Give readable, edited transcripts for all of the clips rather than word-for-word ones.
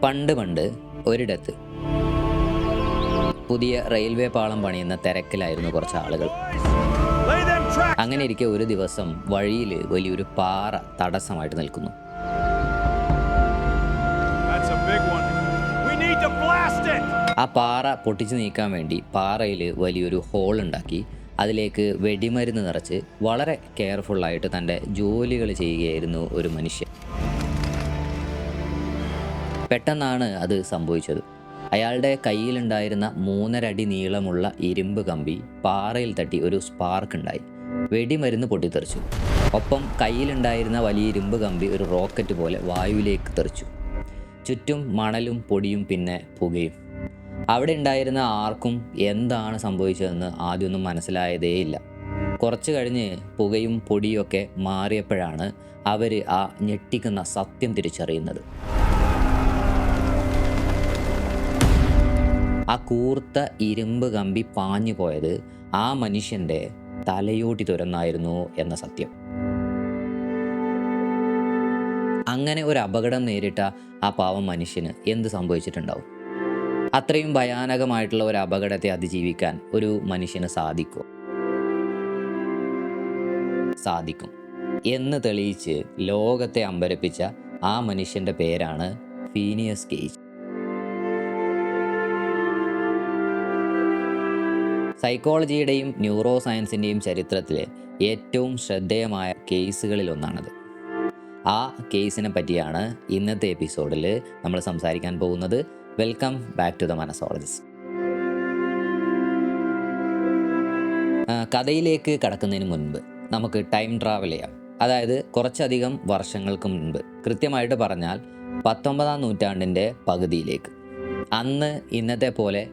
പണ്ട് ഒരിടത്ത് പുതിയ റെയിൽവേ പാളം പണിയുന്ന തിരക്കിലായിരുന്നു കുറച്ച് ആളുകൾ. അങ്ങനെ ഇരിക്കെ ഒരു ദിവസം വഴിയിൽ വലിയൊരു പാറ തടസ്സമായിട്ട് നിൽക്കുന്നു. ആ പാറ പൊട്ടിച്ചു നീക്കാൻ വേണ്ടി പാറയിൽ വലിയൊരു ഹോൾ ഉണ്ടാക്കി അതിലേക്ക് വെടിമരുന്ന് നിറച്ച് വളരെ കെയർഫുള്ളായിട്ട് തൻ്റെ ജോലികൾ ചെയ്യുകയായിരുന്നു ഒരു മനുഷ്യൻ. പെട്ടെന്നാണ് അത് സംഭവിച്ചത്. അയാളുടെ കയ്യിലുണ്ടായിരുന്ന 3.5 അടി നീളമുള്ള ഇരുമ്പ് കമ്പി പാറയിൽ തട്ടി ഒരു സ്പാർക്ക് ഉണ്ടായി. വെടിമരുന്ന് പൊട്ടിത്തെറിച്ചു. ഒപ്പം കയ്യിലുണ്ടായിരുന്ന വലിയ ഇരുമ്പ് കമ്പി ഒരു റോക്കറ്റ് പോലെ വായുവിലേക്ക് തെറിച്ചു. ചുറ്റും മണലും പൊടിയും പിന്നെ പുകയും. അവിടെ ഉണ്ടായിരുന്ന ആർക്കും എന്താണ് സംഭവിച്ചതെന്ന് ആദ്യമൊന്നും മനസ്സിലായതേയില്ല. കുറച്ച് കഴിഞ്ഞ് പുകയും പൊടിയൊക്കെ മാറിയപ്പോഴാണ് അവർ ആ ഞെട്ടിക്കുന്ന സത്യം തിരിച്ചറിയുന്നത്. ആ കൂർത്ത ഇരുമ്പ് കമ്പി പാഞ്ഞു പോയത് ആ മനുഷ്യൻ്റെ തലയോട്ടി തുരന്നായിരുന്നു എന്ന സത്യം. അങ്ങനെ ഒരു അപകടം നേരിട്ട ആ പാവം മനുഷ്യന് എന്ത് സംഭവിച്ചിട്ടുണ്ടാവും? അത്രയും ഭയാനകമായിട്ടുള്ള ഒരു അപകടത്തെ അതിജീവിക്കാൻ ഒരു മനുഷ്യന് സാധിക്കും എന്ന് തെളിയിച്ച് ലോകത്തെ അമ്പരപ്പിച്ച ആ മനുഷ്യൻ്റെ പേരാണ് ഫീനിയസ് ഗേജ്. സൈക്കോളജിയുടെയും ന്യൂറോ സയൻസിൻ്റെയും ചരിത്രത്തിലെ ഏറ്റവും ശ്രദ്ധേയമായ കേസുകളിലൊന്നാണത്. ആ കേസിനെ പറ്റിയാണ് ഇന്നത്തെ എപ്പിസോഡിൽ നമ്മൾ സംസാരിക്കാൻ പോകുന്നത്. Welcome back to the Manasologist. കഥയിലേക്ക് കടക്കുന്നതിന് മുൻപ് നമുക്ക് ടൈം ട്രാവൽ ചെയ്യാം. അതായത് കുറച്ചധികം വർഷങ്ങൾക്ക് മുൻപ്, കൃത്യമായിട്ട് പറഞ്ഞാൽ 19-ാം നൂറ്റാണ്ടിൻ്റെ പകുതിയിലേക്ക്. അന്ന് ഇന്നത്തെ പോലെ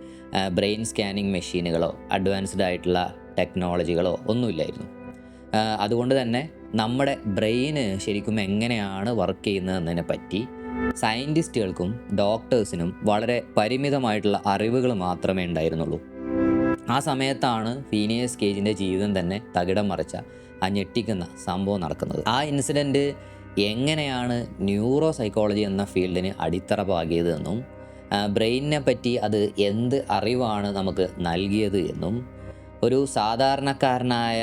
ബ്രെയിൻ സ്കാനിങ് മെഷീനുകളോ അഡ്വാൻസ്ഡ് ആയിട്ടുള്ള ടെക്നോളജികളോ ഒന്നുമില്ലായിരുന്നു. അതുകൊണ്ട് തന്നെ നമ്മുടെ ബ്രെയിന് ശരിക്കും എങ്ങനെയാണ് വർക്ക് ചെയ്യുന്നതെന്നതിനെ പറ്റി സയൻറ്റിസ്റ്റുകൾക്കും ഡോക്ടേഴ്സിനും വളരെ പരിമിതമായിട്ടുള്ള അറിവുകൾ മാത്രമേ ഉണ്ടായിരുന്നുള്ളൂ. ആ സമയത്താണ് ഫീനിയസ് ഗേജിൻ്റെ ജീവിതം തന്നെ തകിടം മറിച്ച ആ ഞെട്ടിക്കുന്ന സംഭവം നടക്കുന്നത്. ആ ഇൻസിഡൻറ്റ് എങ്ങനെയാണ് ന്യൂറോ സൈക്കോളജി എന്ന ഫീൽഡിന് അടിത്തറ പാകിയതെന്നും ബ്രെയിനിനെ പറ്റി അത് എന്ത് അറിവാണ് നമുക്ക് നൽകിയത് എന്നും, ഒരു സാധാരണക്കാരനായ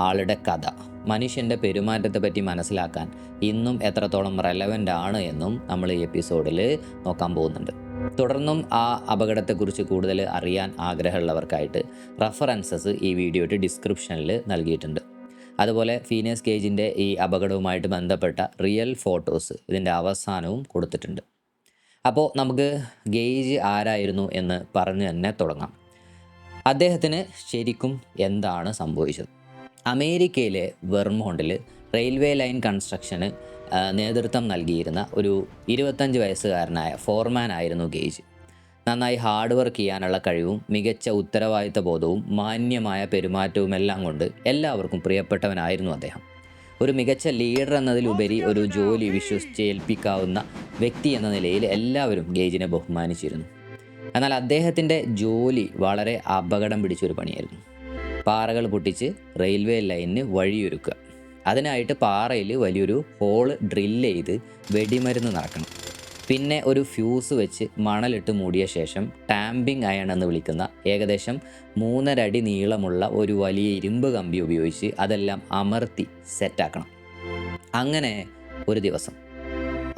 ആളുടെ കഥ മനുഷ്യൻ്റെ പെരുമാറ്റത്തെ പറ്റി മനസ്സിലാക്കാൻ ഇന്നും എത്രത്തോളം റെലവൻ്റ് ആണ് എന്നും നമ്മൾ ഈ എപ്പിസോഡിൽ നോക്കാൻ പോകുന്നുണ്ട്. തുടർന്നും ആ അപകടത്തെക്കുറിച്ച് കൂടുതൽ അറിയാൻ ആഗ്രഹമുള്ളവർക്കായിട്ട് റെഫറൻസസ് ഈ വീഡിയോയുടെ ഡിസ്ക്രിപ്ഷനിൽ നൽകിയിട്ടുണ്ട്. അതുപോലെ ഫീനിയസ് ഗേജിൻ്റെ ഈ അപകടവുമായിട്ട് ബന്ധപ്പെട്ട റിയൽ ഫോട്ടോസ് ഇതിൻ്റെ അവസാനവും കൊടുത്തിട്ടുണ്ട്. അപ്പോൾ നമുക്ക് ഗേജ് ആരായിരുന്നു എന്ന് പറഞ്ഞ് തന്നെ തുടങ്ങാം. അദ്ദേഹത്തിന് ശരിക്കും എന്താണ് സംഭവിച്ചത്? അമേരിക്കയിലെ വെർമോണ്ടിൽ റെയിൽവേ ലൈൻ കൺസ്ട്രക്ഷന് നേതൃത്വം നൽകിയിരുന്ന ഒരു 25 വയസ്സുകാരനായ ഫോർമാൻ ആയിരുന്നു ഗേജ്. നന്നായി ഹാർഡ് വർക്ക് ചെയ്യാനുള്ള കഴിവും മികച്ച ഉത്തരവാദിത്ത ബോധവും മാന്യമായ പെരുമാറ്റവും എല്ലാം കൊണ്ട് എല്ലാവർക്കും പ്രിയപ്പെട്ടവനായിരുന്നു അദ്ദേഹം. ഒരു മികച്ച ലീഡർ എന്നതിലുപരി ഒരു ജോലി വിശ്വസിച്ചേൽപ്പിക്കാവുന്ന വ്യക്തി എന്ന നിലയിൽ എല്ലാവരും ഗേജിനെ ബഹുമാനിച്ചിരുന്നു. എന്നാൽ അദ്ദേഹത്തിൻ്റെ ജോലി വളരെ അപകടം പിടിച്ചൊരു പണിയായിരുന്നു. പാറകൾ പൊട്ടിച്ച് റെയിൽവേ ലൈനിന് വഴിയൊരുക്കുക. അതിനായിട്ട് പാറയിൽ വലിയൊരു ഹോള് ഡ്രില്ല് ചെയ്ത് വെടിമരുന്ന് നടക്കണം. പിന്നെ ഒരു ഫ്യൂസ് വെച്ച് മണലിട്ട് മൂടിയ ശേഷം ടാമ്പിംഗ് അയൺ എന്ന് വിളിക്കുന്ന ഏകദേശം 3.5 അടി നീളമുള്ള ഒരു വലിയ ഇരുമ്പ് കമ്പി ഉപയോഗിച്ച് അതെല്ലാം അമർത്തി സെറ്റാക്കണം. അങ്ങനെ ഒരു ദിവസം,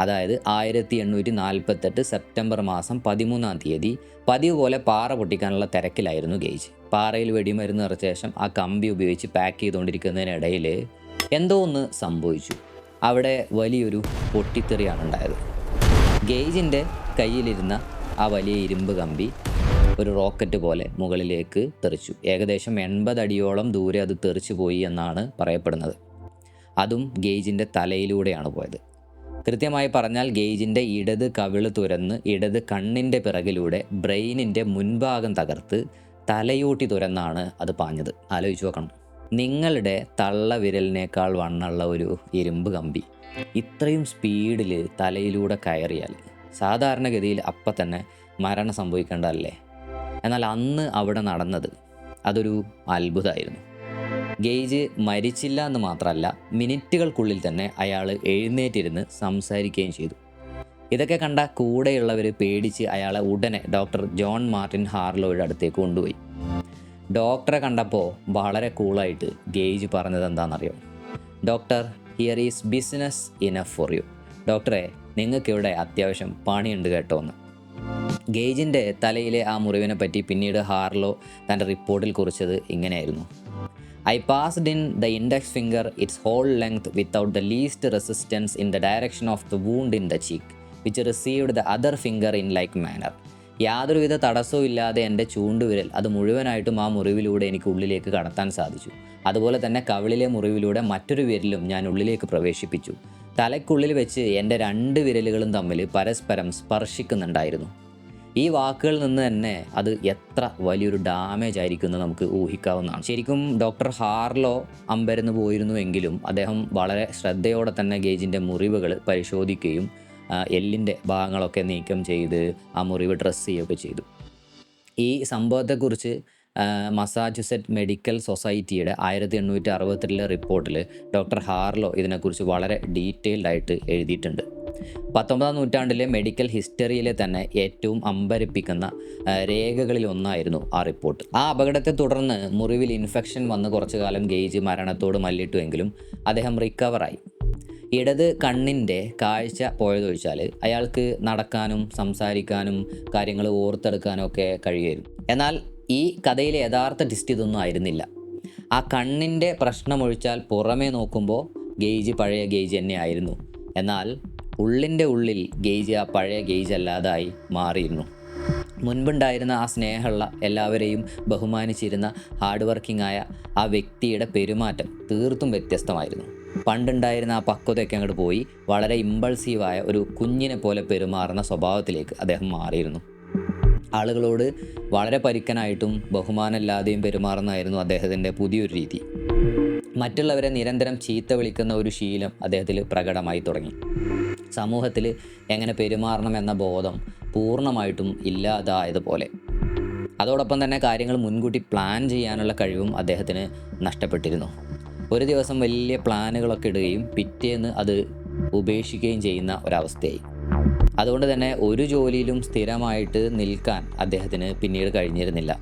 അതായത് 1848 സെപ്റ്റംബർ മാസം 13-ാം തീയതി പതിവ് പോലെ പാറ പൊട്ടിക്കാനുള്ള തിരക്കിലായിരുന്നു ഗേജ്. പാറയിൽ വെടിമരുന്ന് നിറച്ച ശേഷം ആ കമ്പി ഉപയോഗിച്ച് പാക്ക് ചെയ്തുകൊണ്ടിരിക്കുന്നതിനിടയിൽ എന്തോ ഒന്ന് സംഭവിച്ചു. അവിടെ വലിയൊരു പൊട്ടിത്തെറിയാണ് ഉണ്ടായത്. ഗേജിൻ്റെ കയ്യിലിരുന്ന ആ വലിയ ഇരുമ്പ് കമ്പി ഒരു റോക്കറ്റ് പോലെ മുകളിലേക്ക് തെറിച്ചു. ഏകദേശം 80 അടിയോളം ദൂരെ അത് തെറിച്ചു പോയി എന്നാണ് പറയപ്പെടുന്നത്. അതും ഗേജിൻ്റെ തലയിലൂടെയാണ് പോയത്. കൃത്യമായി പറഞ്ഞാൽ ഗേജിൻ്റെ ഇടത് കവിള് തുരന്ന് ഇടത് കണ്ണിൻ്റെ പിറകിലൂടെ ബ്രെയിനിൻ്റെ മുൻഭാഗം തകർത്ത് തലയോട്ടി തുരന്നാണ് അത് പാഞ്ഞത്. ആലോചിച്ച് നോക്കണം, നിങ്ങളുടെ തള്ളവിരലിനേക്കാൾ വണ്ണുള്ള ഒരു ഇരുമ്പ് കമ്പി ഇത്രയും സ്പീഡിൽ തലയിലൂടെ കയറിയാൽ സാധാരണഗതിയിൽ അപ്പം തന്നെ മരണം സംഭവിക്കേണ്ടതല്ലേ? എന്നാൽ അന്ന് അവിടെ നടന്നത് അതൊരു അത്ഭുതമായിരുന്നു. ഗേജ് മരിച്ചില്ല എന്ന് മാത്രമല്ല, മിനിറ്റുകൾക്കുള്ളിൽ തന്നെ അയാൾ എഴുന്നേറ്റിരുന്ന് സംസാരിക്കുകയും ചെയ്തു. ഇതൊക്കെ കണ്ട കൂടെയുള്ളവർ പേടിച്ച് അയാളെ ഉടനെ ഡോക്ടർ ജോൺ മാർട്ടിൻ ഹാർലോയുടെ അടുത്തേക്ക് കൊണ്ടുപോയി. ഡോക്ടറെ കണ്ടപ്പോൾ വളരെ കൂളായിട്ട് ഗേജ് പറഞ്ഞത് എന്താണെന്നറിയോ? Doctor, here is business enough for you. ഡോക്ടറെ, നിങ്ങൾക്കിവിടെ അത്യാവശ്യം പണിയുണ്ട് കേട്ടോ എന്ന്. ഗേജിൻ്റെ തലയിലെ ആ മുറിവിനെ പറ്റി പിന്നീട് ഹാർലോ തൻ്റെ റിപ്പോർട്ടിൽ കുറിച്ചത് ഇങ്ങനെയായിരുന്നു: I passed in the index finger its whole length without the least resistance in the direction of the wound in the cheek which received the other finger in like manner. യാതൊരുവിധ തടസ്സവും ഇല്ലാതെ എൻ്റെ ചൂണ്ടുവിരൽ അത് മുഴുവനായിട്ടും ആ മുറിവിലൂടെ എനിക്ക് ഉള്ളിലേക്ക് കടത്താൻ സാധിച്ചു. അതുപോലെ തന്നെ കവിളിലെ മുറിവിലൂടെ മറ്റൊരു വിരലും ഞാൻ ഉള്ളിലേക്ക് പ്രവേശിപ്പിച്ചു. തലയ്ക്കുള്ളിൽ വെച്ച് എൻ്റെ 2 വിരലുകളും തമ്മിൽ പരസ്പരം സ്പർശിക്കുന്നുണ്ടായിരുന്നു. ഈ വാക്കുകളിൽ നിന്ന് തന്നെ അത് എത്ര വലിയൊരു ഡാമേജ് ആയിരിക്കുമെന്ന് നമുക്ക് ഊഹിക്കാവുന്നതാണ്. ശരിക്കും ഡോക്ടർ ഹാർലോ അമ്പരന്ന് പോയിരുന്നുവെങ്കിലും അദ്ദേഹം വളരെ ശ്രദ്ധയോടെ തന്നെ ഗേജിൻ്റെ മുറിവുകൾ പരിശോധിക്കുകയും എല്ലിൻ്റെ ഭാഗങ്ങളൊക്കെ നീക്കം ചെയ്ത് ആ മുറിവ് ഡ്രസ്സ് ചെയ്യുകയൊക്കെ ചെയ്തു. ഈ സംഭവത്തെക്കുറിച്ച് മസാച്യുസെറ്റ് മെഡിക്കൽ സൊസൈറ്റിയുടെ 1862 റിപ്പോർട്ടിൽ ഡോക്ടർ ഹാർലോ ഇതിനെക്കുറിച്ച് വളരെ ഡീറ്റെയിൽഡ് ആയിട്ട് എഴുതിയിട്ടുണ്ട്. 19ാം നൂറ്റാണ്ടിലെ മെഡിക്കൽ ഹിസ്റ്ററിയിലെ തന്നെ ഏറ്റവും അമ്പരപ്പിക്കുന്ന രേഖകളിൽ ഒന്നായിരുന്നു ആ റിപ്പോർട്ട്. ആ അപകടത്തെ തുടർന്ന് മുറിവിൽ ഇൻഫെക്ഷൻ വന്ന് കുറച്ചു കാലം ഗേജ് മരണത്തോട് മല്ലിട്ടുവെങ്കിലും അദ്ദേഹം റിക്കവറായി. ഇടത് കണ്ണിൻ്റെ കാഴ്ച പോയതൊഴിച്ചാൽ അയാൾക്ക് നടക്കാനും സംസാരിക്കാനും കാര്യങ്ങൾ ഓർത്തെടുക്കാനും ഒക്കെ കഴിയുമായിരുന്നു. എന്നാൽ ഈ കഥയിലെ യഥാർത്ഥ ട്വിസ്റ്റ് ഇതൊന്നും ആയിരുന്നില്ല. ആ കണ്ണിൻ്റെ പ്രശ്നമൊഴിച്ചാൽ പുറമേ നോക്കുമ്പോൾ ഗേജ് പഴയ ഗേജ് തന്നെ ആയിരുന്നു. എന്നാൽ ഉള്ളിൻ്റെ ഉള്ളിൽ ഗേജ് ആ പഴയ ഗേജ് അല്ലാതായി മാറിയിരുന്നു. മുൻപുണ്ടായിരുന്ന ആ സ്നേഹമുള്ള എല്ലാവരെയും ബഹുമാനിച്ചിരുന്ന ഹാർഡ് വർക്കിംഗ് ആയ ആ വ്യക്തിയുടെ പെരുമാറ്റം തീർത്തും വ്യത്യസ്തമായിരുന്നു. പണ്ടുണ്ടായിരുന്ന ആ പക്വതയൊക്കെ അങ്ങോട്ട് പോയി വളരെ ഇമ്പൾസീവായ ഒരു കുഞ്ഞിനെ പോലെ പെരുമാറുന്ന സ്വഭാവത്തിലേക്ക് അദ്ദേഹം മാറിയിരുന്നു. ആളുകളോട് വളരെ പരുക്കനായിട്ടും ബഹുമാനമില്ലാതെയും പെരുമാറുന്നതായിരുന്നു അദ്ദേഹത്തിൻ്റെ പുതിയൊരു രീതി. മറ്റുള്ളവരെ നിരന്തരം ചീത്ത വിളിക്കുന്ന ഒരു ശീലം അദ്ദേഹത്തിൽ പ്രകടമായി തുടങ്ങി. സമൂഹത്തിൽ എങ്ങനെ പെരുമാറണം എന്ന ബോധം പൂർണ്ണമായിട്ടും ഇല്ലാതായതുപോലെ. അതോടൊപ്പം തന്നെ കാര്യങ്ങൾ മുൻകൂട്ടി പ്ലാൻ ചെയ്യാനുള്ള കഴിവും അദ്ദേഹത്തിന് നഷ്ടപ്പെട്ടിരുന്നു. ഒരു ദിവസം വലിയ പ്ലാനുകളൊക്കെ ഇടുകയും പിറ്റേന്ന് അത് ഉപേക്ഷിക്കുകയും ചെയ്യുന്ന ഒരവസ്ഥയായി. അതുകൊണ്ട് തന്നെ ഒരു ജോലിയിലും സ്ഥിരമായിട്ട് നിൽക്കാൻ അദ്ദേഹത്തിന് പിന്നീട് കഴിഞ്ഞിരുന്നില്ല.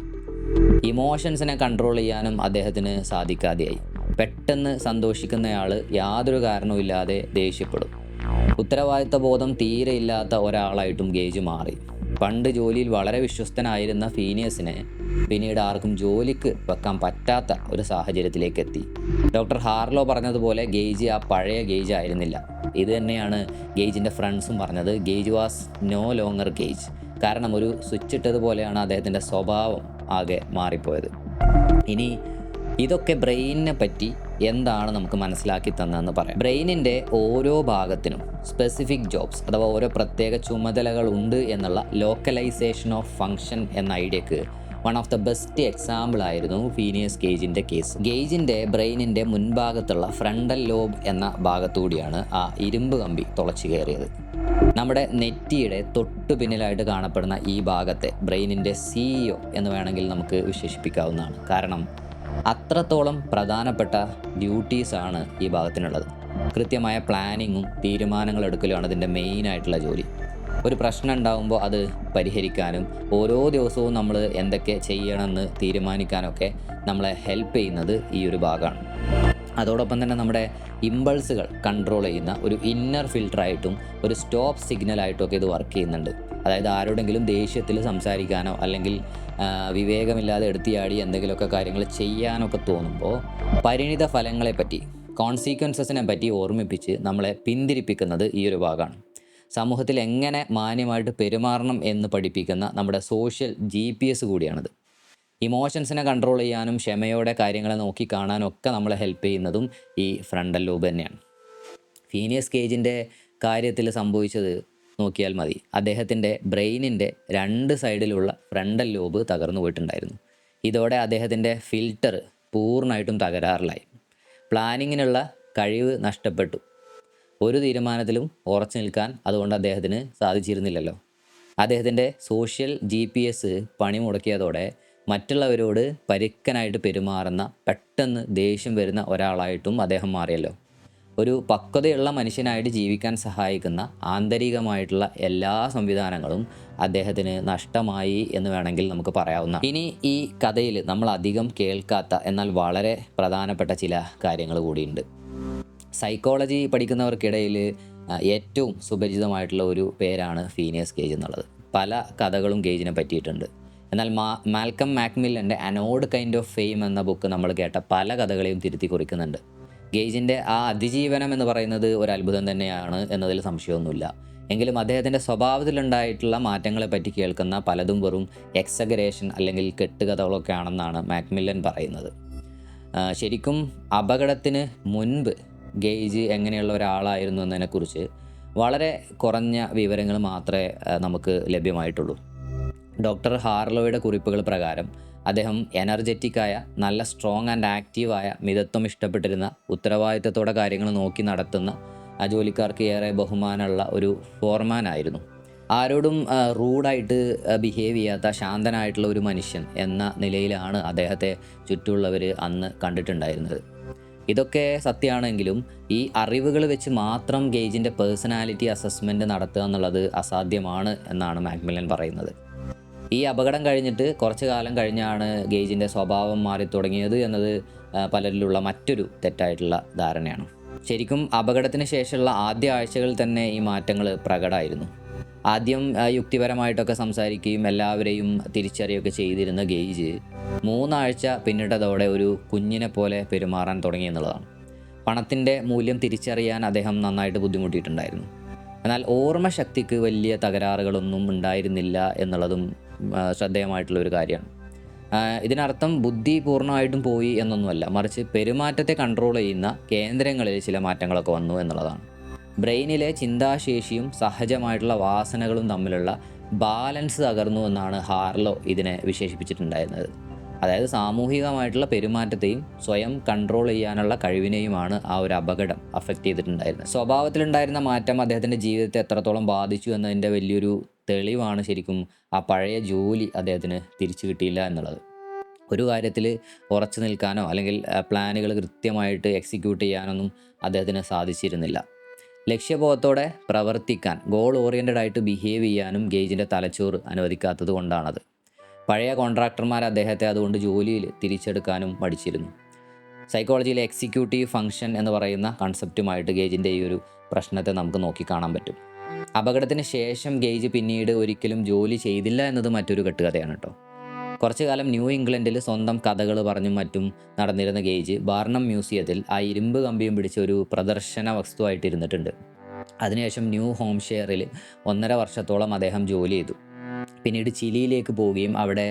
ഇമോഷൻസിനെ കൺട്രോൾ ചെയ്യാനും അദ്ദേഹത്തിന് സാധിക്കാതെയായി. പെട്ടെന്ന് സന്തോഷിക്കുന്നയാൾ യാതൊരു കാരണവുമില്ലാതെ ദേഷ്യപ്പെടും. ഉത്തരവാദിത്ത ബോധം തീരെ ഇല്ലാത്ത ഒരാളായിട്ടും ഗേജ് മാറി. പണ്ട് ജോലിയിൽ വളരെ വിശ്വസ്തനായിരുന്ന ഫീനിയസിനെ പിന്നീട് ആർക്കും ജോലിക്ക് വെക്കാൻ പറ്റാത്ത ഒരു സാഹചര്യത്തിലേക്ക് എത്തി. ഡോക്ടർ ഹാർലോ പറഞ്ഞതുപോലെ ഗേജ് ആ പഴയ ഗേജ് ആയിരുന്നില്ല. ഇത് തന്നെയാണ് ഗേജിൻ്റെ ഫ്രണ്ട്സും പറഞ്ഞത്. Gage was no longer Gage. കാരണം ഒരു സ്വിച്ച് ഇട്ടതുപോലെയാണ് അദ്ദേഹത്തിൻ്റെ സ്വഭാവം ആകെ മാറിപ്പോയത്. ഇനി ഇതൊക്കെ ബ്രെയിനിനെ പറ്റി എന്താണ് നമുക്ക് മനസ്സിലാക്കി തന്നതെന്ന് പറയാം. ബ്രെയിനിൻ്റെ ഓരോ ഭാഗത്തിനും സ്പെസിഫിക് ജോബ്സ് അഥവാ ഓരോ പ്രത്യേക ചുമതലകൾ ഉണ്ട് എന്നുള്ള ലോക്കലൈസേഷൻ ഓഫ് ഫങ്ഷൻ എന്ന ഐഡിയക്ക് one of the best example ആയിരുന്നു ഫീനിയസ് ഗേജിൻ്റെ കേസ്. ഗേജിൻ്റെ ബ്രെയിനിൻ്റെ മുൻഭാഗത്തുള്ള ഫ്രണ്ടൽ ലോബ് എന്ന ഭാഗത്തുകൂടിയാണ് ആ ഇരുമ്പ് കമ്പി തുളച്ചു കയറിയത്. നമ്മുടെ നെറ്റിയുടെ തൊട്ടു പിന്നിലായിട്ട് കാണപ്പെടുന്ന ഈ ഭാഗത്തെ ബ്രെയിനിൻ്റെ CEO എന്ന് വേണമെങ്കിൽ നമുക്ക് വിശേഷിപ്പിക്കാവുന്നതാണ്. കാരണം അത്രത്തോളം പ്രധാനപ്പെട്ട ഡ്യൂട്ടീസാണ് ഈ ഭാഗത്തിനുള്ളത്. കൃത്യമായ പ്ലാനിങ്ങും തീരുമാനങ്ങൾ എടുക്കലുമാണ് ഇതിൻ്റെ മെയിനായിട്ടുള്ള ജോലി. ഒരു പ്രശ്നം ഉണ്ടാകുമ്പോൾ അത് പരിഹരിക്കാനും ഓരോ ദിവസവും നമ്മൾ എന്തൊക്കെ ചെയ്യണമെന്ന് തീരുമാനിക്കാനൊക്കെ നമ്മളെ ഹെൽപ്പ് ചെയ്യുന്നത് ഈ ഒരു ഭാഗമാണ്. അതോടൊപ്പം തന്നെ നമ്മുടെ ഇമ്പൾസുകൾ കൺട്രോൾ ചെയ്യുന്ന ഒരു ഇന്നർ ഫിൽട്ടറായിട്ടും ഒരു സ്റ്റോപ്പ് സിഗ്നലായിട്ടും ഒക്കെ ഇത് വർക്ക് ചെയ്യുന്നുണ്ട്. അതായത് ആരോടെങ്കിലും ദേഷ്യത്തിൽ സംസാരിക്കാനോ അല്ലെങ്കിൽ വിവേകമില്ലാതെ എടുത്തിയാടി എന്തെങ്കിലുമൊക്കെ കാര്യങ്ങൾ ചെയ്യാനൊക്കെ തോന്നുമ്പോൾ പരിണിത ഫലങ്ങളെപ്പറ്റി കോൺസിക്വൻസസിനെ പറ്റി ഓർമ്മിപ്പിച്ച് നമ്മളെ പിന്തിരിപ്പിക്കുന്നത് ഈ ഒരു ഭാഗമാണ്. സമൂഹത്തിൽ എങ്ങനെ മാന്യമായിട്ട് പെരുമാറണം എന്ന് പഠിപ്പിക്കുന്ന നമ്മുടെ സോഷ്യൽ GPS കൂടിയാണിത്. ഇമോഷൻസിനെ കൺട്രോൾ ചെയ്യാനും ക്ഷമയോടെ കാര്യങ്ങളെ നോക്കി കാണാനും ഒക്കെ നമ്മളെ ഹെൽപ്പ് ചെയ്യുന്നതും ഈ ഫ്രണ്ടൽ ലോബ് തന്നെയാണ്. ഫീനിയസ് ഗേജിൻ്റെ കാര്യത്തിൽ സംഭവിച്ചത് നോക്കിയാൽ മതി. അദ്ദേഹത്തിൻ്റെ ബ്രെയിനിൻ്റെ 2 സൈഡിലുള്ള ഫ്രണ്ടൽ ലോബ് തകർന്നു പോയിട്ടുണ്ടായിരുന്നു. ഇതോടെ അദ്ദേഹത്തിൻ്റെ ഫിൽട്ടർ പൂർണ്ണമായിട്ടും തകരാറിലായി. പ്ലാനിങ്ങിനുള്ള കഴിവ് നഷ്ടപ്പെട്ടു. ഒരു തീരുമാനത്തിലും ഉറച്ചു നിൽക്കാൻ അതുകൊണ്ട് അദ്ദേഹത്തിന് സാധിച്ചിരുന്നില്ലല്ലോ. അദ്ദേഹത്തിൻ്റെ സോഷ്യൽ GPS പണി മുടക്കിയതോടെ മറ്റുള്ളവരോട് പരുക്കനായിട്ട് പെരുമാറുന്ന പെട്ടെന്ന് ദേഷ്യം വരുന്ന ഒരാളായിട്ടും അദ്ദേഹം മാറിയല്ലോ. ഒരു പക്വതയുള്ള മനുഷ്യനായിട്ട് ജീവിക്കാൻ സഹായിക്കുന്ന ആന്തരികമായിട്ടുള്ള എല്ലാ സംവിധാനങ്ങളും അദ്ദേഹത്തിന് നഷ്ടമായി എന്ന് വേണമെങ്കിൽ നമുക്ക് പറയാവുന്ന. ഇനി ഈ കഥയിൽ നമ്മൾ അധികം കേൾക്കാത്ത എന്നാൽ വളരെ പ്രധാനപ്പെട്ട ചില കാര്യങ്ങൾ കൂടിയുണ്ട്. സൈക്കോളജി പഠിക്കുന്നവർക്കിടയിൽ ഏറ്റവും സുപരിചിതമായിട്ടുള്ള ഒരു പേരാണ് ഫീനിയസ് ഗേജ് എന്നുള്ളത്. പല കഥകളും ഗേജിനെ പറ്റിയിട്ടുണ്ട്. എന്നാൽ മാൽക്കം മാക്മില്ലൻ്റെ അൻ ഓഡ് കൈൻഡ് ഓഫ് ഫെയിം എന്ന ബുക്ക് നമ്മൾ കേട്ട പല കഥകളെയും തിരുത്തി കുറിക്കുന്നുണ്ട്. ഗേജിൻ്റെ ആ അതിജീവനം എന്ന് പറയുന്നത് ഒരു അത്ഭുതം തന്നെയാണ് എന്നതിൽ സംശയമൊന്നുമില്ല. എങ്കിലും അദ്ദേഹത്തിൻ്റെ സ്വഭാവത്തിലുണ്ടായിട്ടുള്ള മാറ്റങ്ങളെ പറ്റി കേൾക്കുന്ന പലതും വെറും എക്സഗറേഷൻ അല്ലെങ്കിൽ കെട്ടുകഥകളൊക്കെ ആണെന്നാണ് മാക്മില്ലൻ പറയുന്നത്. ശരിക്കും അപകടത്തിന് മുൻപ് ഗേജ് എങ്ങനെയുള്ള ഒരാളായിരുന്നു എന്നതിനെക്കുറിച്ച് വളരെ കുറഞ്ഞ വിവരങ്ങൾ മാത്രമേ നമുക്ക് ലഭ്യമായിട്ടുള്ളൂ. ഡോക്ടർ ഹാർലോയുടെ കുറിപ്പുകൾ പ്രകാരം അദ്ദേഹം എനർജറ്റിക്കായ, നല്ല സ്ട്രോങ് ആൻഡ് ആക്റ്റീവായ, മിതത്വം ഇഷ്ടപ്പെട്ടിരുന്ന, ഉത്തരവാദിത്തത്തോടെ കാര്യങ്ങൾ നോക്കി നടത്തുന്ന, ജോലിക്കാർക്ക് ഏറെ ബഹുമാനമുള്ള ഒരു ഫോർമാനായിരുന്നു. ആരോടും റൂഡായിട്ട് ബിഹേവ് ചെയ്യാത്ത ശാന്തനായിട്ടുള്ള ഒരു മനുഷ്യൻ എന്ന നിലയിലാണ് അദ്ദേഹത്തെ ചുറ്റുമുള്ളവർ അന്ന് കണ്ടിട്ടുണ്ടായിരുന്നത്. ഇതൊക്കെ സത്യമാണെങ്കിലും ഈ അറിവുകൾ വെച്ച് മാത്രം ഗേജിൻ്റെ പേഴ്സണാലിറ്റി അസസ്മെൻറ്റ് നടത്തുക എന്നുള്ളത് അസാധ്യമാണ് എന്നാണ് മാക്മില്ലൻ പറയുന്നത്. ഈ അപകടം കഴിഞ്ഞിട്ട് കുറച്ച് കാലം കഴിഞ്ഞാണ് ഗേജിൻ്റെ സ്വഭാവം മാറി തുടങ്ങിയത് എന്നത് പലരിലുള്ള മറ്റൊരു തെറ്റായിട്ടുള്ള ധാരണയാണ്. ശരിക്കും അപകടത്തിന് ശേഷമുള്ള ആദ്യ ആഴ്ചകളിൽ തന്നെ ഈ മാറ്റങ്ങൾ പ്രകടമായിരുന്നു. ആദ്യം യുക്തിപരമായിട്ടൊക്കെ സംസാരിക്കുകയും എല്ലാവരെയും തിരിച്ചറിയുകയൊക്കെ ചെയ്തിരുന്ന ഗേജ് 3 ആഴ്ച പിന്നിട്ടതോടെ ഒരു കുഞ്ഞിനെ പോലെ പെരുമാറാൻ തുടങ്ങി എന്നുള്ളതാണ്. പണത്തിൻ്റെ മൂല്യം തിരിച്ചറിയാൻ അദ്ദേഹം നന്നായിട്ട് ബുദ്ധിമുട്ടിയിട്ടുണ്ടായിരുന്നു. എന്നാൽ ഓർമ്മശക്തിക്ക് വലിയ തകരാറുകളൊന്നും ഉണ്ടായിരുന്നില്ല എന്നുള്ളതും ശ്രദ്ധേയമായിട്ടുള്ളൊരു കാര്യമാണ്. ഇതിനർത്ഥം ബുദ്ധി പൂർണ്ണമായിട്ടും പോയി എന്നൊന്നുമല്ല, മറിച്ച് പെരുമാറ്റത്തെ കൺട്രോൾ ചെയ്യുന്ന കേന്ദ്രങ്ങളിൽ ചില മാറ്റങ്ങളൊക്കെ വന്നു എന്നുള്ളതാണ്. ബ്രെയിനിലെ ചിന്താശേഷിയും സഹജമായിട്ടുള്ള വാസനകളും തമ്മിലുള്ള ബാലൻസ് തകർന്നു എന്നാണ് ഹാർലോ ഇതിനെ വിശേഷിപ്പിച്ചിട്ടുണ്ടായിരുന്നത്. അതായത് സാമൂഹികമായിട്ടുള്ള പെരുമാറ്റത്തെയും സ്വയം കൺട്രോൾ ചെയ്യാനുള്ള കഴിവിനെയുമാണ് ആ ഒരു അപകടം അഫക്റ്റ് ചെയ്തിട്ടുണ്ടായിരുന്നത്. സ്വഭാവത്തിലുണ്ടായിരുന്ന മാറ്റം അദ്ദേഹത്തിൻ്റെ ജീവിതത്തെ എത്രത്തോളം ബാധിച്ചു എന്നതിൻ്റെ വലിയൊരു തെളിവാണ് ശരിക്കും ആ പഴയ ജോലി അദ്ദേഹത്തിന് തിരിച്ചു കിട്ടിയില്ല എന്നുള്ളത്. ഒരു കാര്യത്തിൽ ഉറച്ചു നിൽക്കാനോ അല്ലെങ്കിൽ പ്ലാനുകൾ കൃത്യമായിട്ട് എക്സിക്യൂട്ട് ചെയ്യാനൊന്നും അദ്ദേഹത്തിന് സാധിച്ചിരുന്നില്ല. ലക്ഷ്യബോധത്തോടെ പ്രവർത്തിക്കാൻ, ഗോൾ ഓറിയൻറ്റഡ് ആയിട്ട് ബിഹേവ് ചെയ്യാനും ഗേജിൻ്റെ തലച്ചോറ് അനുവദിക്കാത്തത് കൊണ്ടാണത്. പഴയ കോൺട്രാക്ടർമാർ അദ്ദേഹത്തെ അതുകൊണ്ട് ജോലിയിൽ തിരിച്ചെടുക്കാനും മടിച്ചിരുന്നു. സൈക്കോളജിയിലെ എക്സിക്യൂട്ടീവ് ഫംഗ്ഷൻ എന്ന് പറയുന്ന കൺസെപ്റ്റുമായിട്ട് ഗേജിൻ്റെ ഈ ഒരു പ്രശ്നത്തെ നമുക്ക് നോക്കിക്കാണാൻ പറ്റും. അപകടത്തിന് ശേഷം ഗേജ് പിന്നീട് ഒരിക്കലും ജോലി ചെയ്തില്ല എന്നത് മറ്റൊരു കെട്ടുകഥയാണ് കേട്ടോ. കുറച്ചു കാലം ന്യൂ ഇംഗ്ലണ്ടിൽ സ്വന്തം കഥകൾ പറഞ്ഞും മറ്റും നടന്നിരുന്ന ഗേജ് ബാർണം മ്യൂസിയത്തിൽ ആ ഇരുമ്പ് കമ്പിയും പിടിച്ച ഒരു പ്രദർശന വസ്തുവായിട്ട് ഇരുന്നിട്ടുണ്ട്. അതിനുശേഷം ന്യൂ ഹോംഷെയറിൽ 1.5 വർഷത്തോളം അദ്ദേഹം ജോലി ചെയ്തു. പിന്നീട് ചിലിയിലേക്ക് പോവുകയും അവിടെ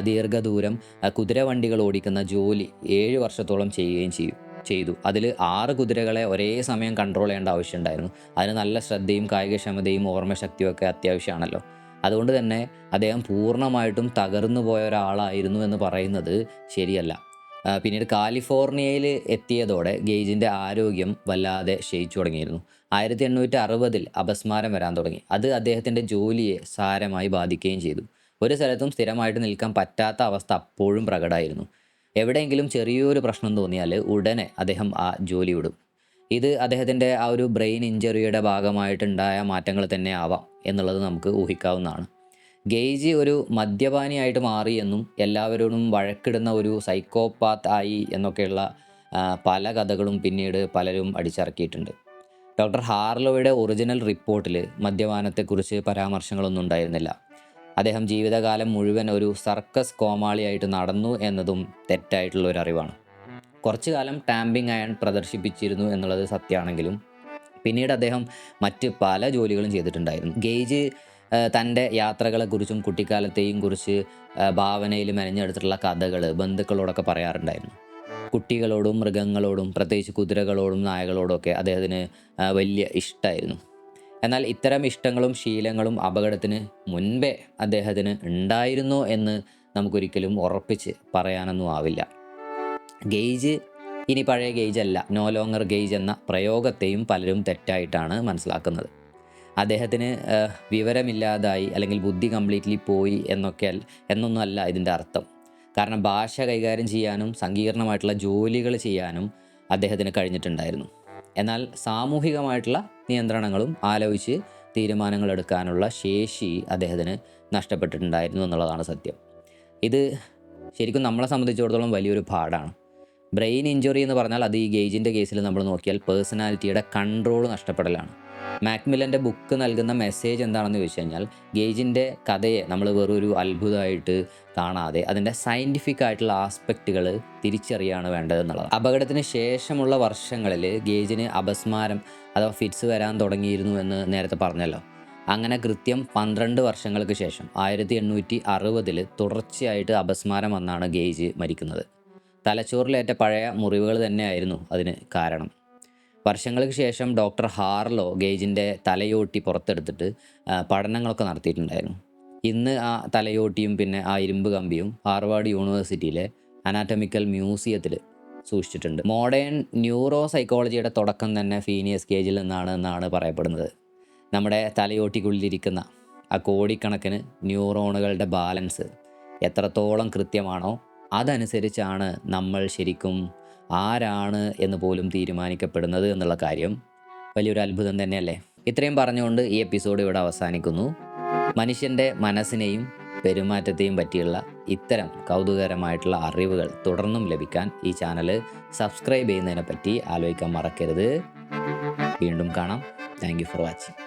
ദീർഘദൂരം കുതിരവണ്ടികൾ ഓടിക്കുന്ന ജോലി 7 വർഷത്തോളം ചെയ്യുകയും ചെയ്തു. അതിൽ 6 കുതിരകളെ ഒരേ സമയം കൺട്രോൾ ചെയ്യേണ്ട ആവശ്യമുണ്ടായിരുന്നു. അതിന് നല്ല ശ്രദ്ധയും കായികക്ഷമതയും ഓർമ്മശക്തിയും ഒക്കെ അത്യാവശ്യമാണല്ലോ. അതുകൊണ്ട് തന്നെ അദ്ദേഹം പൂർണ്ണമായിട്ടും തകർന്നു പോയ ഒരാളായിരുന്നു എന്ന് പറയുന്നത് ശരിയല്ല. പിന്നീട് കാലിഫോർണിയയിൽ എത്തിയതോടെ ഗേജിൻ്റെ ആരോഗ്യം വല്ലാതെ ക്ഷയിച്ചു തുടങ്ങിയിരുന്നു. 1860 അപസ്മാരം വരാൻ തുടങ്ങി. അത് അദ്ദേഹത്തിൻ്റെ ജോലിയെ സാരമായി ബാധിക്കുകയും ചെയ്തു. ഒരു സ്ഥലത്തും സ്ഥിരമായിട്ട് നിൽക്കാൻ പറ്റാത്ത അവസ്ഥ അപ്പോഴും പ്രകടമായിരുന്നു. എവിടെയെങ്കിലും ചെറിയൊരു പ്രശ്നം തോന്നിയാൽ ഉടനെ അദ്ദേഹം ആ ജോലി വിടും. ഇത് അദ്ദേഹത്തിൻ്റെ ആ ഒരു ബ്രെയിൻ ഇഞ്ചറിയുടെ ഭാഗമായിട്ടുണ്ടായ മാറ്റങ്ങൾ തന്നെ ആവാം എന്നുള്ളത് നമുക്ക് ഊഹിക്കാവുന്നതാണ്. ഗേജ് ഒരു മദ്യപാനിയായിട്ട് മാറി എന്നും എല്ലാവരോടും വഴക്കിടുന്ന ഒരു സൈക്കോപാത്ത് ആയി എന്നൊക്കെയുള്ള പല കഥകളും പിന്നീട് പലരും അടിച്ചിറക്കിയിട്ടുണ്ട്. ഡോക്ടർ ഹാർലോയുടെ ഒറിജിനൽ റിപ്പോർട്ടിൽ മദ്യപാനത്തെക്കുറിച്ച് പരാമർശങ്ങളൊന്നും ഉണ്ടായിരുന്നില്ല. അദ്ദേഹം ജീവിതകാലം മുഴുവൻ ഒരു സർക്കസ് കോമാളിയായിട്ട് നടന്നു എന്നതും തെറ്റായിട്ടുള്ള ഒരു അറിവാണ്. കുറച്ചു കാലം ടാമ്പിംഗ് അയൺ പ്രദർശിപ്പിച്ചിരുന്നു എന്നുള്ളത് സത്യമാണെങ്കിലും പിന്നീട് അദ്ദേഹം മറ്റ് പല ജോലികളും ചെയ്തിട്ടുണ്ടായിരുന്നു. ഗേജ് തൻ്റെ യാത്രകളെക്കുറിച്ചും കുട്ടിക്കാലത്തെയും കുറിച്ച് ഭാവനയിൽ മെനഞ്ഞെടുത്തിട്ടുള്ള കഥകൾ ബന്ധുക്കളോടൊക്കെ പറയാറുണ്ടായിരുന്നു. കുട്ടികളോടും മൃഗങ്ങളോടും പ്രത്യേകിച്ച് കുതിരകളോടും നായകളോടുമൊക്കെ അദ്ദേഹത്തിന് വലിയ ഇഷ്ടമായിരുന്നു. എന്നാൽ ഇത്തരം ഇഷ്ടങ്ങളും ശീലങ്ങളും അപകടത്തിന് മുൻപേ അദ്ദേഹത്തിന് ഉണ്ടായിരുന്നോ എന്ന് നമുക്കൊരിക്കലും ഉറപ്പിച്ച് പറയാനൊന്നും ആവില്ല. ഗേജ് ഇനി പഴയ ഗേജ് അല്ല, നോ ലോങ്ങർ ഗേജ് എന്ന പ്രയോഗത്തെയും പലരും തെറ്റായിട്ടാണ് മനസ്സിലാക്കുന്നത്. അദ്ദേഹത്തിന് വിവരമില്ലാതായി അല്ലെങ്കിൽ ബുദ്ധി കംപ്ലീറ്റ്ലി പോയി എന്നൊന്നും അല്ല ഇതിൻ്റെ അർത്ഥം. കാരണം ഭാഷ കൈകാര്യം ചെയ്യാനും സങ്കീർണമായിട്ടുള്ള ജോലികൾ ചെയ്യാനും അദ്ദേഹത്തിന് കഴിഞ്ഞിട്ടുണ്ടായിരുന്നു. എന്നാൽ സാമൂഹികമായിട്ടുള്ള നിയന്ത്രണങ്ങളും ആലോചിച്ച് തീരുമാനങ്ങൾ എടുക്കാനുള്ള ശേഷി അദ്ദേഹത്തിന് നഷ്ടപ്പെട്ടിട്ടുണ്ടായിരുന്നു എന്നുള്ളതാണ് സത്യം. ഇത് ശരിക്കും നമ്മളെ സംബന്ധിച്ചിടത്തോളം വലിയൊരു പാടാണ്. ബ്രെയിൻ ഇഞ്ചുറി എന്ന് പറഞ്ഞാൽ അത് ഈ ഗേജിൻ്റെ കേസിൽ നമ്മൾ നോക്കിയാൽ പേഴ്സണാലിറ്റിയുടെ കൺട്രോൾ നഷ്ടപ്പെടലാണ്. മാക്മില്ലൻ്റെ ബുക്ക് നൽകുന്ന മെസ്സേജ് എന്താണെന്ന് ചോദിച്ചു കഴിഞ്ഞാൽ, ഗേജിൻ്റെ കഥയെ നമ്മൾ വെറൊരു അത്ഭുതമായിട്ട് കാണാതെ അതിൻ്റെ സയൻറ്റിഫിക് ആയിട്ടുള്ള ആസ്പെക്റ്റുകൾ തിരിച്ചറിയാണ് വേണ്ടതെന്നുള്ളത്. അപകടത്തിന് ശേഷമുള്ള വർഷങ്ങളിൽ ഗേജിന് അപസ്മാരം അഥവാ ഫിറ്റ്സ് വരാൻ തുടങ്ങിയിരുന്നു എന്ന് നേരത്തെ പറഞ്ഞല്ലോ. അങ്ങനെ കൃത്യം 12 വർഷങ്ങൾക്ക് ശേഷം 1860 തുടർച്ചയായിട്ട് അപസ്മാരം വന്നാണ് ഗേജ് മരിക്കുന്നത്. തലച്ചോറിലേറ്റ പഴയ മുറിവുകൾ തന്നെയായിരുന്നു അതിന് കാരണം. വർഷങ്ങൾക്ക് ശേഷം ഡോക്ടർ ഹാർലോ ഗേജിൻ്റെ തലയോട്ടി പുറത്തെടുത്തിട്ട് പഠനങ്ങളൊക്കെ നടത്തിയിട്ടുണ്ടായിരുന്നു. ഇന്ന് ആ തലയോട്ടിയും പിന്നെ ആ ഇരുമ്പ് കമ്പിയും ഹാർവാർഡ് യൂണിവേഴ്സിറ്റിയിലെ അനാറ്റമിക്കൽ മ്യൂസിയത്തിൽ സൂക്ഷിച്ചിട്ടുണ്ട്. മോഡേൺ ന്യൂറോ സൈക്കോളജിയുടെ തുടക്കം തന്നെ ഫീനിയസ് ഗേജിൽ നിന്നാണ് പറയപ്പെടുന്നത്. നമ്മുടെ തലയോട്ടിക്കുള്ളിലിരിക്കുന്ന ആ കോടിക്കണക്കിന് ന്യൂറോണുകളുടെ ബാലൻസ് എത്രത്തോളം കൃത്യമാണോ അതനുസരിച്ചാണ് നമ്മൾ ശരിക്കും ആരാണ് എന്ന് പോലും തീരുമാനിക്കപ്പെടുന്നത് എന്നുള്ള കാര്യം വലിയൊരു അത്ഭുതം തന്നെയല്ലേ. ഇത്രയും പറഞ്ഞുകൊണ്ട് ഈ എപ്പിസോഡ് ഇവിടെ അവസാനിക്കുന്നു. മനുഷ്യൻ്റെ മനസ്സിനെയും പെരുമാറ്റത്തെയും പറ്റിയുള്ള ഇത്തരം കൗതുകകരമായിട്ടുള്ള അറിവുകൾ തുടർന്നും ലഭിക്കാൻ ഈ ചാനൽ സബ്സ്ക്രൈബ് ചെയ്യുന്നതിനെ പറ്റി ആലോചിക്കാൻ മറക്കരുത്. വീണ്ടും കാണാം. Thank you for watching.